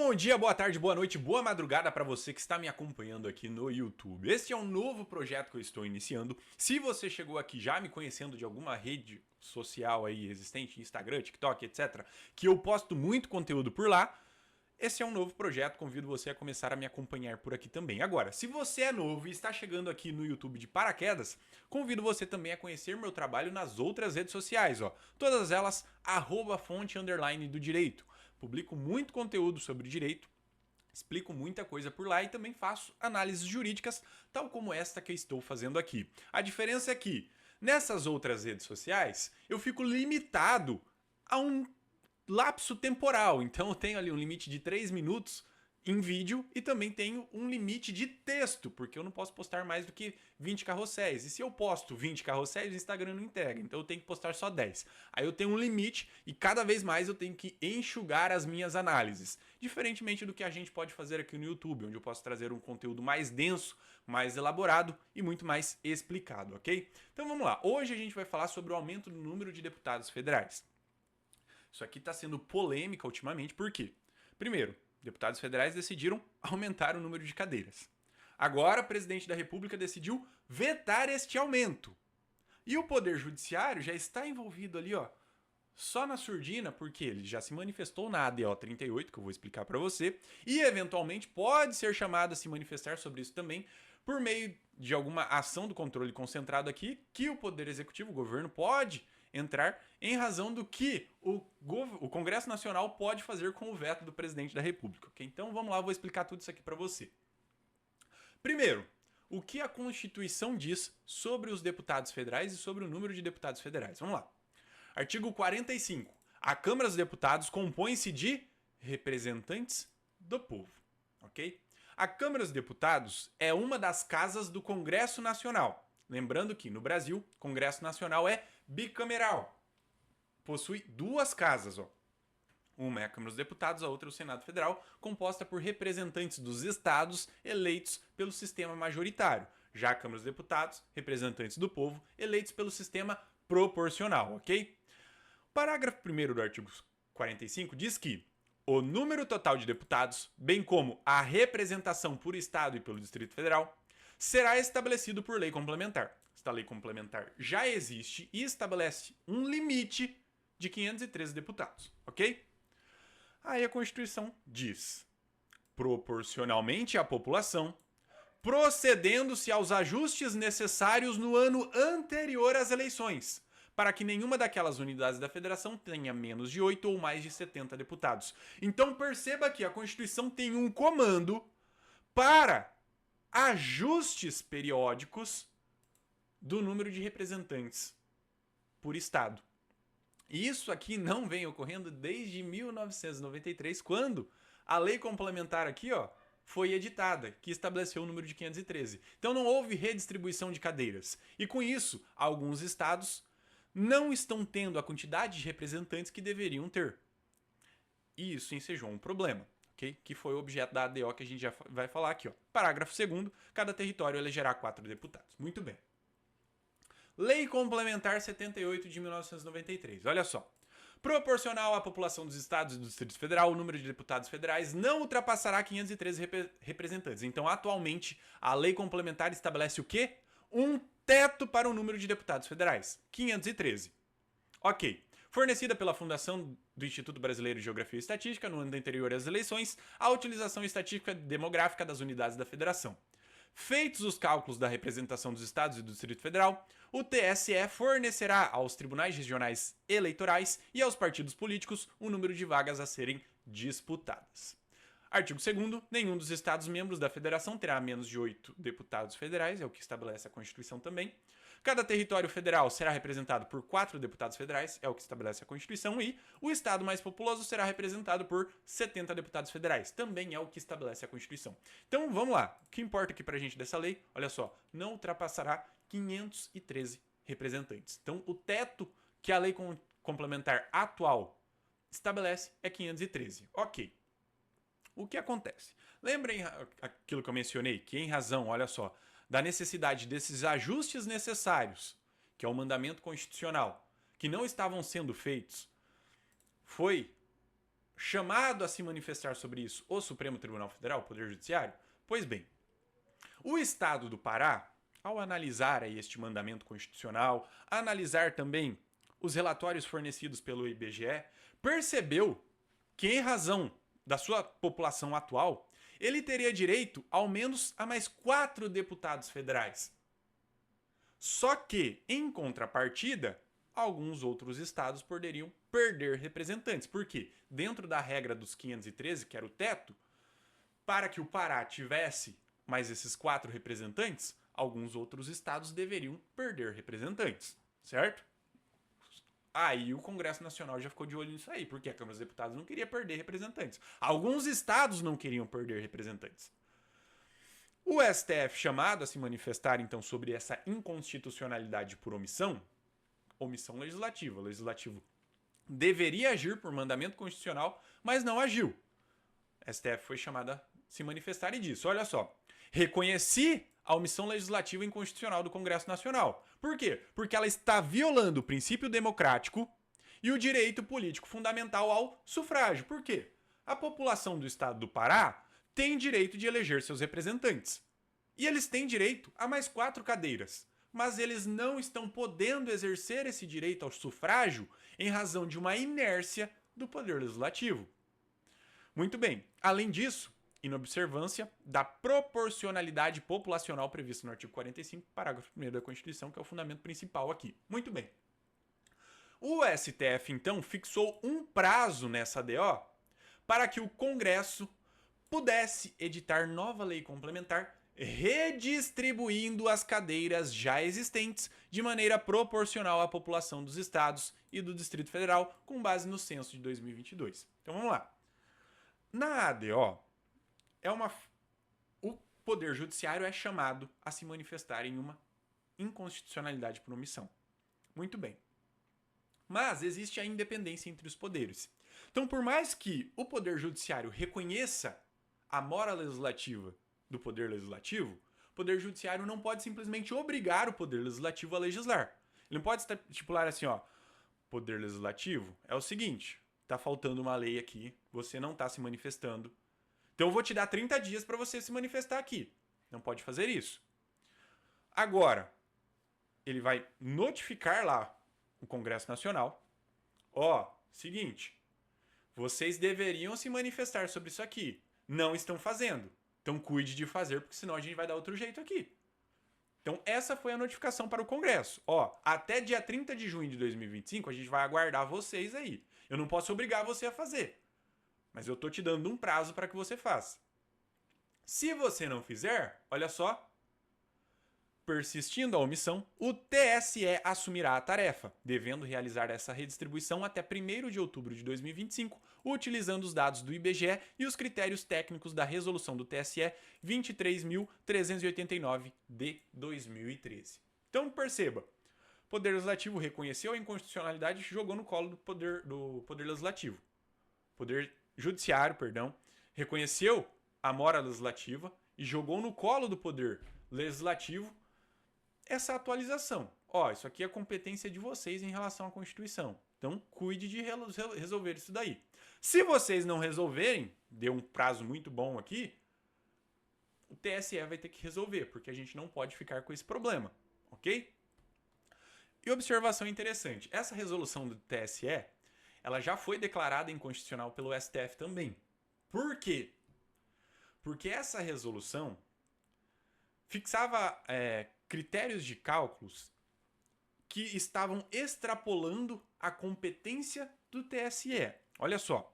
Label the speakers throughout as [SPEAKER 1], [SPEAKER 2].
[SPEAKER 1] Bom dia, boa tarde, boa noite, boa madrugada para você que está me acompanhando aqui no YouTube. Este é um novo projeto que eu estou iniciando. Se você chegou aqui já me conhecendo de alguma rede social aí existente, Instagram, TikTok, etc., que eu posto muito conteúdo por lá, esse é um novo projeto, convido você a começar a me acompanhar por aqui também. Agora, se você é novo e está chegando aqui no YouTube de paraquedas, convido você também a conhecer meu trabalho nas outras redes sociais, ó. Todas elas, @fonte_do direito. Publico muito conteúdo sobre direito, explico muita coisa por lá e também faço análises jurídicas, tal como esta que eu estou fazendo aqui. A diferença é que, nessas outras redes sociais, eu fico limitado a um lapso temporal. Então eu tenho ali um limite de 3 minutos em vídeo e também tenho um limite de texto, porque eu não posso postar mais do que 20 carrosséis. E se eu posto 20 carrosséis, o Instagram não entrega. Então eu tenho que postar só 10. Aí eu tenho um limite e cada vez mais eu tenho que enxugar as minhas análises. Diferentemente do que a gente pode fazer aqui no YouTube, onde eu posso trazer um conteúdo mais denso, mais elaborado e muito mais explicado, ok? Então vamos lá. Hoje a gente vai falar sobre o aumento do número de deputados federais. Isso aqui está sendo polêmica ultimamente, por quê? Primeiro, deputados federais decidiram aumentar o número de cadeiras. Agora, o presidente da República decidiu vetar este aumento. E o Poder Judiciário já está envolvido ali, ó, só na surdina, porque ele já se manifestou na ADO 38, que eu vou explicar para você, e eventualmente pode ser chamado a se manifestar sobre isso também, por meio de alguma ação do controle concentrado aqui, que o Poder Executivo, o governo, pode entrar em razão do que o Congresso Nacional pode fazer com o veto do presidente da República. Okay? Então vamos lá, eu vou explicar tudo isso aqui para você. Primeiro, o que a Constituição diz sobre os deputados federais e sobre o número de deputados federais. Vamos lá. Artigo 45. A Câmara dos Deputados compõe-se de representantes do povo. Ok? A Câmara dos Deputados é uma das casas do Congresso Nacional. Lembrando que, no Brasil, o Congresso Nacional é bicameral. Possui duas casas, ó. Uma é a Câmara dos Deputados, a outra é o Senado Federal, composta por representantes dos estados eleitos pelo sistema majoritário. Já a Câmara dos Deputados, representantes do povo, eleitos pelo sistema proporcional, ok? O parágrafo 1º do artigo 45 diz que o número total de deputados, bem como a representação por estado e pelo Distrito Federal, será estabelecido por lei complementar. Esta lei complementar já existe e estabelece um limite de 513 deputados, ok? Aí a Constituição diz, proporcionalmente à população, procedendo-se aos ajustes necessários no ano anterior às eleições, para que nenhuma daquelas unidades da federação tenha menos de 8 ou mais de 70 deputados. Então perceba que a Constituição tem um comando para ajustes periódicos do número de representantes por estado. E isso aqui não vem ocorrendo desde 1993, quando a lei complementar aqui, ó, foi editada, que estabeleceu o número de 513. Então não houve redistribuição de cadeiras. E com isso, alguns estados não estão tendo a quantidade de representantes que deveriam ter. E isso ensejou um problema. Okay? Que foi o objeto da ADO que a gente já vai falar aqui. Ó. Parágrafo 2º, cada território elegerá 4 deputados. Muito bem. Lei Complementar 78 de 1993. Olha só. Proporcional à população dos estados e do Distrito Federal, o número de deputados federais não ultrapassará 513 representantes. Então, atualmente, a Lei Complementar estabelece o quê? Um teto para o número de deputados federais. 513. Ok. Fornecida pela Fundação do Instituto Brasileiro de Geografia e Estatística, no ano anterior às eleições, a utilização estatística demográfica das unidades da federação. Feitos os cálculos da representação dos estados e do Distrito Federal, o TSE fornecerá aos tribunais regionais eleitorais e aos partidos políticos o número de vagas a serem disputadas. Artigo 2º. Nenhum dos Estados-membros da Federação terá menos de 8 deputados federais, é o que estabelece a Constituição também. Cada território federal será representado por 4 deputados federais, é o que estabelece a Constituição, e o Estado mais populoso será representado por 70 deputados federais, também é o que estabelece a Constituição. Então vamos lá, o que importa aqui pra gente dessa lei? Olha só, não ultrapassará 513 representantes. Então o teto que a lei complementar atual estabelece é 513. Ok. O que acontece? Lembrem aquilo que eu mencionei, que em razão, olha só, da necessidade desses ajustes necessários, que é o mandamento constitucional, que não estavam sendo feitos, foi chamado a se manifestar sobre isso o Supremo Tribunal Federal, o Poder Judiciário? Pois bem, o Estado do Pará, ao analisar aí este mandamento constitucional, analisar também os relatórios fornecidos pelo IBGE, percebeu que, em razão da sua população atual, ele teria direito ao menos a mais 4 deputados federais. Só que, em contrapartida, alguns outros estados poderiam perder representantes. Por quê? Dentro da regra dos 513, que era o teto, para que o Pará tivesse mais esses 4 representantes, alguns outros estados deveriam perder representantes, certo? Aí o Congresso Nacional já ficou de olho nisso aí, porque a Câmara dos Deputados não queria perder representantes. Alguns estados não queriam perder representantes. O STF, chamado a se manifestar então sobre essa inconstitucionalidade por omissão legislativa, o legislativo deveria agir por mandamento constitucional, mas não agiu. O STF foi chamado a se manifestar e disse: olha só, reconheci a omissão legislativa inconstitucional do Congresso Nacional. Por quê? Porque ela está violando o princípio democrático e o direito político fundamental ao sufrágio. Por quê? A população do estado do Pará tem direito de eleger seus representantes. E eles têm direito a mais 4 cadeiras. Mas eles não estão podendo exercer esse direito ao sufrágio em razão de uma inércia do Poder Legislativo. Muito bem. Além disso, em observância da proporcionalidade populacional prevista no artigo 45, parágrafo 1º da Constituição, que é o fundamento principal aqui. Muito bem. O STF, então, fixou um prazo nessa ADO para que o Congresso pudesse editar nova lei complementar redistribuindo as cadeiras já existentes de maneira proporcional à população dos estados e do Distrito Federal, com base no censo de 2022. Então vamos lá. Na ADO, o Poder Judiciário é chamado a se manifestar em uma inconstitucionalidade por omissão. Muito bem. Mas existe a independência entre os poderes. Então, por mais que o Poder Judiciário reconheça a mora legislativa do Poder Legislativo, o Poder Judiciário não pode simplesmente obrigar o Poder Legislativo a legislar. Ele não pode estipular assim, ó, Poder Legislativo é o seguinte, tá faltando uma lei aqui, você não tá se manifestando, então eu vou te dar 30 dias para você se manifestar aqui. Não pode fazer isso. Agora, ele vai notificar lá o Congresso Nacional, ó, seguinte, vocês deveriam se manifestar sobre isso aqui, não estão fazendo. Então cuide de fazer, porque senão a gente vai dar outro jeito aqui. Então essa foi a notificação para o Congresso. Ó, até dia 30 de junho de 2025 a gente vai aguardar vocês aí. Eu não posso obrigar você a fazer, mas eu tô te dando um prazo para que você faça. Se você não fizer, olha só, persistindo a omissão, o TSE assumirá a tarefa, devendo realizar essa redistribuição até 1º de outubro de 2025, utilizando os dados do IBGE e os critérios técnicos da resolução do TSE 23.389 de 2013. Então perceba, o Poder Legislativo reconheceu a inconstitucionalidade e jogou no colo do Poder Legislativo. Poder Judiciário, reconheceu a mora legislativa e jogou no colo do Poder Legislativo essa atualização. Ó, isso aqui é competência de vocês em relação à Constituição. Então, cuide de resolver isso daí. Se vocês não resolverem, deu um prazo muito bom aqui, o TSE vai ter que resolver, porque a gente não pode ficar com esse problema, ok? E observação interessante, essa resolução do TSE, ela já foi declarada inconstitucional pelo STF também. Por quê? Porque essa resolução fixava critérios de cálculos que estavam extrapolando a competência do TSE. Olha só.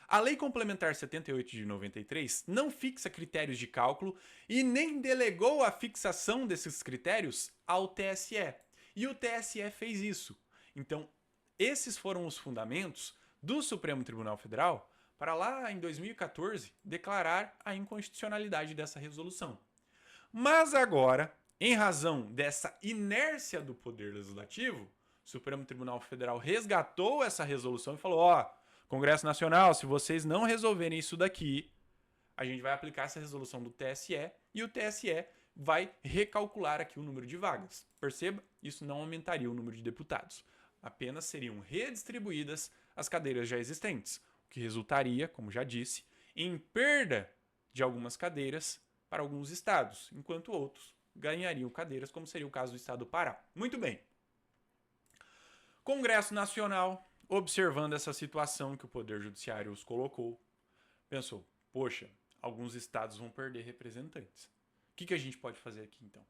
[SPEAKER 1] A Lei Complementar 78 de 93 não fixa critérios de cálculo e nem delegou a fixação desses critérios ao TSE. E o TSE fez isso. Então, esses foram os fundamentos do Supremo Tribunal Federal para lá em 2014 declarar a inconstitucionalidade dessa resolução. Mas agora, em razão dessa inércia do Poder Legislativo, o Supremo Tribunal Federal resgatou essa resolução e falou: ó, Congresso Nacional, se vocês não resolverem isso daqui, a gente vai aplicar essa resolução do TSE e o TSE vai recalcular aqui o número de vagas. Perceba, isso não aumentaria o número de deputados. Apenas seriam redistribuídas as cadeiras já existentes. que resultaria, como já disse, em perda de algumas cadeiras para alguns estados, enquanto outros ganhariam cadeiras, como seria o caso do estado do Pará. Muito bem. Congresso Nacional, observando essa situação que o Poder Judiciário os colocou, pensou, poxa, alguns estados vão perder representantes. O que a gente pode fazer aqui, então?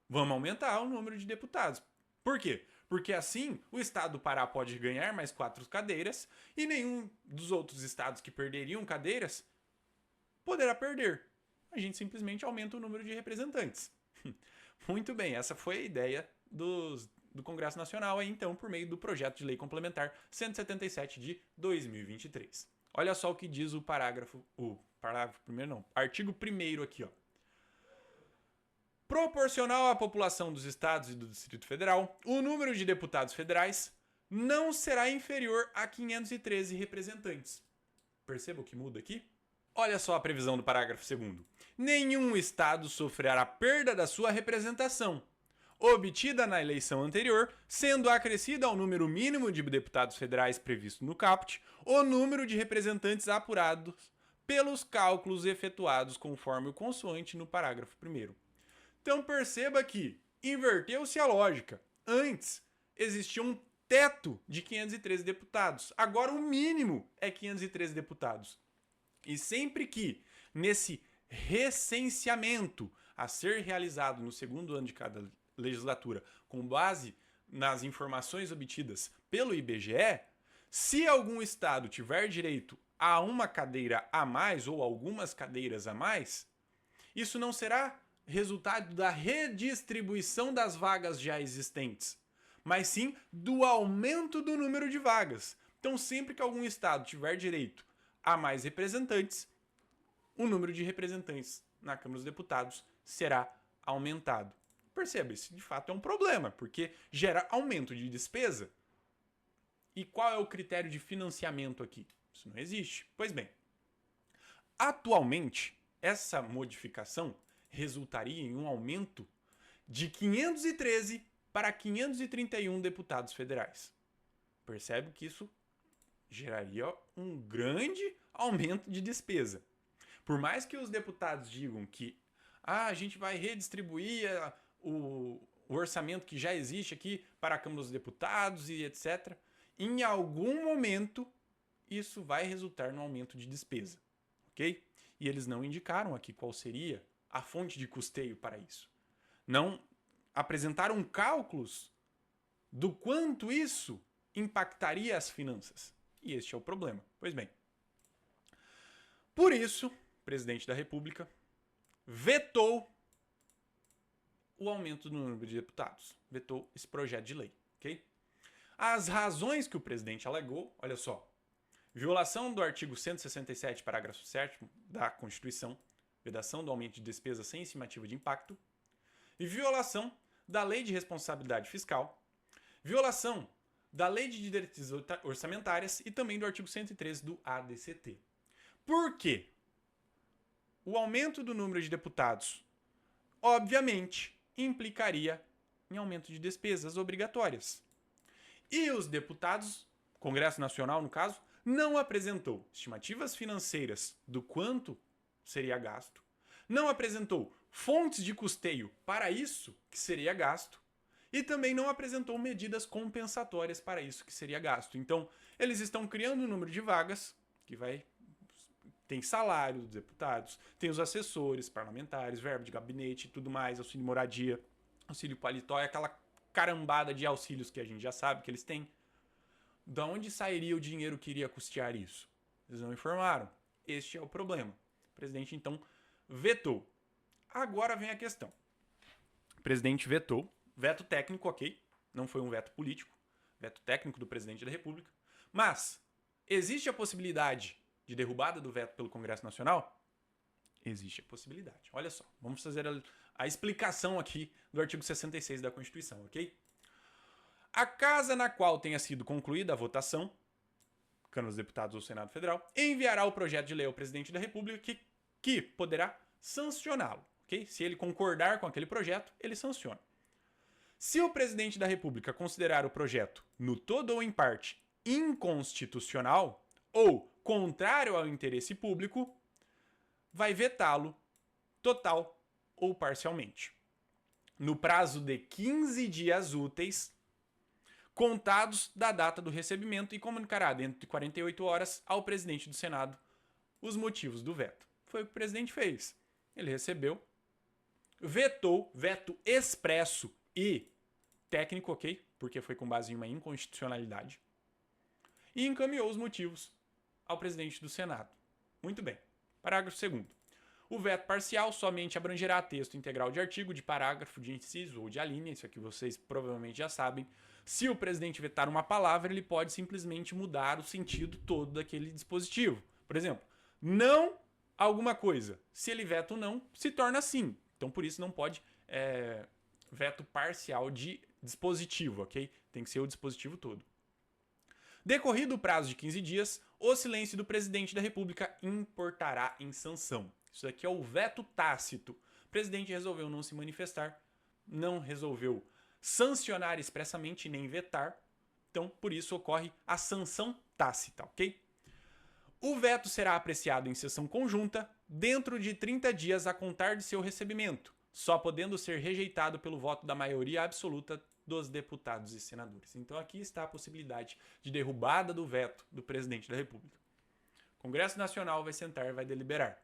[SPEAKER 1] Vamos aumentar o número de deputados. Por quê? Porque assim o estado do Pará pode ganhar mais 4 cadeiras e nenhum dos outros estados que perderiam cadeiras poderá perder. A gente simplesmente aumenta o número de representantes. Muito bem, essa foi a ideia do Congresso Nacional, aí, então, por meio do projeto de lei complementar 177 de 2023. Olha só o que diz artigo 1º aqui, ó. Proporcional à população dos estados e do Distrito Federal, o número de deputados federais não será inferior a 513 representantes. Perceba o que muda aqui? Olha só a previsão do parágrafo 2º. Nenhum estado sofrerá perda da sua representação, obtida na eleição anterior, sendo acrescida ao número mínimo de deputados federais previsto no caput, o número de representantes apurados pelos cálculos efetuados conforme o consoante no parágrafo 1º. Então perceba que inverteu-se a lógica. Antes existia um teto de 513 deputados. Agora o mínimo é 513 deputados. E sempre que nesse recenseamento a ser realizado no segundo ano de cada legislatura, com base nas informações obtidas pelo IBGE, se algum estado tiver direito a uma cadeira a mais ou algumas cadeiras a mais, isso não será resultado da redistribuição das vagas já existentes, mas sim do aumento do número de vagas. Então, sempre que algum estado tiver direito a mais representantes, o número de representantes na Câmara dos Deputados será aumentado. Perceba, isso de fato é um problema, porque gera aumento de despesa. E qual é o critério de financiamento aqui? Isso não existe. Pois bem, atualmente, essa modificação resultaria em um aumento de 513 para 531 deputados federais. Percebe que isso geraria um grande aumento de despesa. Por mais que os deputados digam que a gente vai redistribuir o orçamento que já existe aqui para a Câmara dos Deputados e etc., em algum momento isso vai resultar num aumento de despesa, ok? E eles não indicaram aqui qual seria a fonte de custeio para isso. Não apresentaram cálculos do quanto isso impactaria as finanças. E este é o problema. Pois bem, por isso, o presidente da República vetou o aumento do número de deputados. Vetou esse projeto de lei, ok? As razões que o presidente alegou, olha só, violação do artigo 167, parágrafo 7º da Constituição, vedação do aumento de despesa sem estimativa de impacto, e violação da Lei de Responsabilidade Fiscal, violação da Lei de Diretrizes Orçamentárias e também do artigo 113 do ADCT. Por quê? O aumento do número de deputados, obviamente, implicaria em aumento de despesas obrigatórias. E os deputados, Congresso Nacional no caso, não apresentou estimativas financeiras do quanto seria gasto, não apresentou fontes de custeio para isso que seria gasto e também não apresentou medidas compensatórias para isso que seria gasto. Então, eles estão criando um número de vagas que tem salário dos deputados, tem os assessores parlamentares, verba de gabinete e tudo mais, auxílio moradia, auxílio paletó, é aquela carambada de auxílios que a gente já sabe que eles têm. De onde sairia o dinheiro que iria custear isso? Eles não informaram. Este é o problema. O presidente, então, vetou. Agora vem a questão. O presidente vetou. Veto técnico, ok. Não foi um veto político. Veto técnico do presidente da República. Mas, existe a possibilidade de derrubada do veto pelo Congresso Nacional? Existe a possibilidade. Olha só. Vamos fazer a explicação aqui do artigo 66 da Constituição, ok? A casa na qual tenha sido concluída a votação, Câmara dos Deputados ou Senado Federal, enviará o projeto de lei ao presidente da República que poderá sancioná-lo, ok? Se ele concordar com aquele projeto, ele sanciona. Se o presidente da República considerar o projeto, no todo ou em parte, inconstitucional ou contrário ao interesse público, vai vetá-lo total ou parcialmente, no prazo de 15 dias úteis, contados da data do recebimento, e comunicará dentro de 48 horas ao presidente do Senado os motivos do veto. Foi o que o presidente fez. Ele recebeu, vetou, veto expresso e técnico, ok? Porque foi com base em uma inconstitucionalidade. E encaminhou os motivos ao presidente do Senado. Muito bem. Parágrafo 2º. O veto parcial somente abrangerá texto integral de artigo, de parágrafo, de inciso ou de alínea. Isso aqui vocês provavelmente já sabem. Se o presidente vetar uma palavra, ele pode simplesmente mudar o sentido todo daquele dispositivo. Por exemplo, não alguma coisa. Se ele veta o não, se torna sim. Então, por isso, não pode veto parcial de dispositivo, ok? Tem que ser o dispositivo todo. Decorrido o prazo de 15 dias, o silêncio do presidente da República importará em sanção. Isso aqui é o veto tácito. O presidente resolveu não se manifestar, não resolveu sancionar expressamente nem vetar. Então, por isso, ocorre a sanção tácita, ok? O veto será apreciado em sessão conjunta dentro de 30 dias a contar de seu recebimento, só podendo ser rejeitado pelo voto da maioria absoluta dos deputados e senadores. Então aqui está a possibilidade de derrubada do veto do presidente da República. O Congresso Nacional vai sentar e vai deliberar.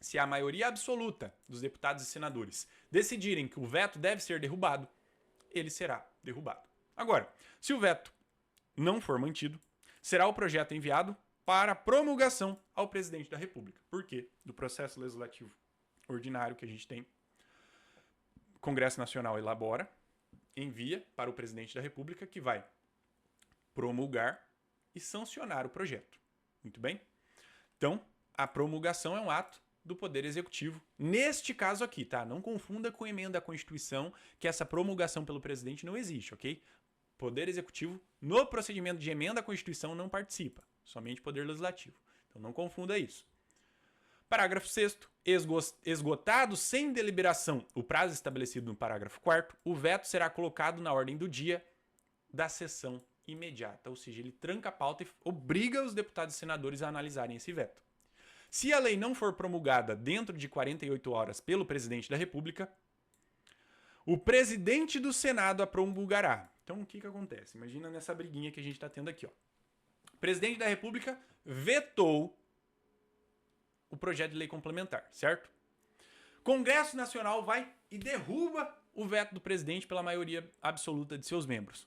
[SPEAKER 1] Se a maioria absoluta dos deputados e senadores decidirem que o veto deve ser derrubado, ele será derrubado. Agora, se o veto não for mantido, será o projeto enviado para promulgação ao presidente da República. Por quê? Do processo legislativo ordinário que a gente tem, o Congresso Nacional elabora, envia para o presidente da República, que vai promulgar e sancionar o projeto. Muito bem? Então, a promulgação é um ato do Poder Executivo. Neste caso aqui, tá? Não confunda com emenda à Constituição, que essa promulgação pelo presidente não existe, ok? Poder Executivo, no procedimento de emenda à Constituição, não participa. Somente Poder Legislativo. Então, não confunda isso. Parágrafo 6º. Esgotado sem deliberação o prazo estabelecido no parágrafo 4º, o veto será colocado na ordem do dia da sessão imediata. Ou seja, ele tranca a pauta e obriga os deputados e senadores a analisarem esse veto. Se a lei não for promulgada dentro de 48 horas pelo presidente da República, o presidente do Senado a promulgará. Então, o que acontece? Imagina nessa briguinha que a gente está tendo aqui, ó. O presidente da República vetou o projeto de lei complementar, certo? Congresso Nacional vai e derruba o veto do presidente pela maioria absoluta de seus membros.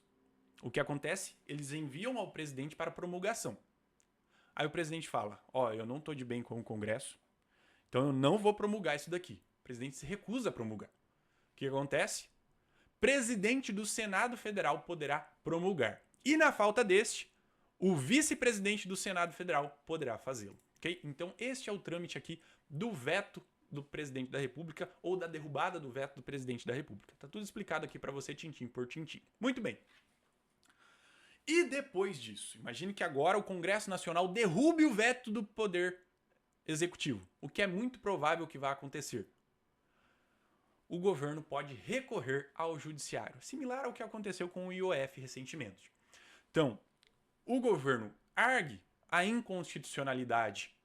[SPEAKER 1] O que acontece? Eles enviam ao presidente para promulgação. Aí o presidente fala, eu não estou de bem com o Congresso, então eu não vou promulgar isso daqui. O presidente se recusa a promulgar. O que acontece? Presidente do Senado Federal poderá promulgar. E na falta deste, o vice-presidente do Senado Federal poderá fazê-lo. Okay? Então, este é o trâmite aqui do veto do presidente da República ou da derrubada do veto do presidente da República. Tá tudo explicado aqui para você, tintim por tintim. Muito bem. E depois disso, imagine que agora o Congresso Nacional derrube o veto do Poder Executivo, o que é muito provável que vá acontecer. O governo pode recorrer ao judiciário, similar ao que aconteceu com o IOF recentemente. Então, o governo argue a inconstitucionalidade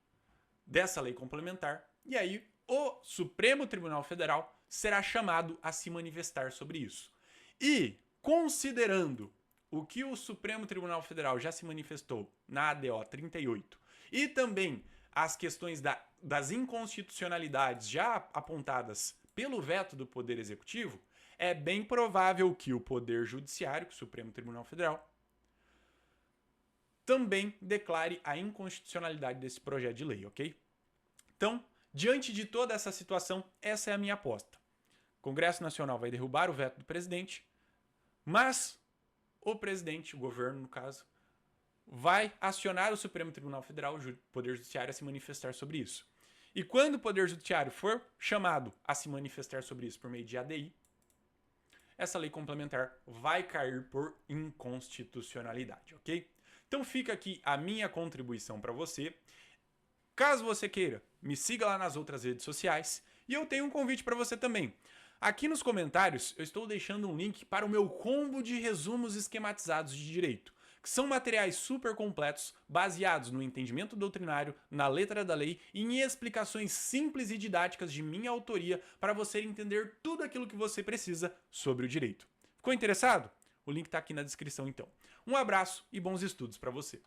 [SPEAKER 1] dessa lei complementar e aí o Supremo Tribunal Federal será chamado a se manifestar sobre isso. E, considerando o que o Supremo Tribunal Federal já se manifestou na ADO 38 e também as questões das inconstitucionalidades já apontadas pelo veto do Poder Executivo, é bem provável que o Poder Judiciário, que o Supremo Tribunal Federal, também declare a inconstitucionalidade desse projeto de lei, ok? Então, diante de toda essa situação, essa é a minha aposta. O Congresso Nacional vai derrubar o veto do presidente, mas o presidente, o governo no caso, vai acionar o Supremo Tribunal Federal, o Poder Judiciário, a se manifestar sobre isso. E quando o Poder Judiciário for chamado a se manifestar sobre isso por meio de ADI, essa lei complementar vai cair por inconstitucionalidade, ok? Então fica aqui a minha contribuição para você. Caso você queira, me siga lá nas outras redes sociais. E eu tenho um convite para você também. Aqui nos comentários eu estou deixando um link para o meu combo de resumos esquematizados de direito. que são materiais super completos, baseados no entendimento doutrinário, na letra da lei e em explicações simples e didáticas de minha autoria para você entender tudo aquilo que você precisa sobre o direito. Ficou interessado? O link está aqui na descrição então. Um abraço e bons estudos para você.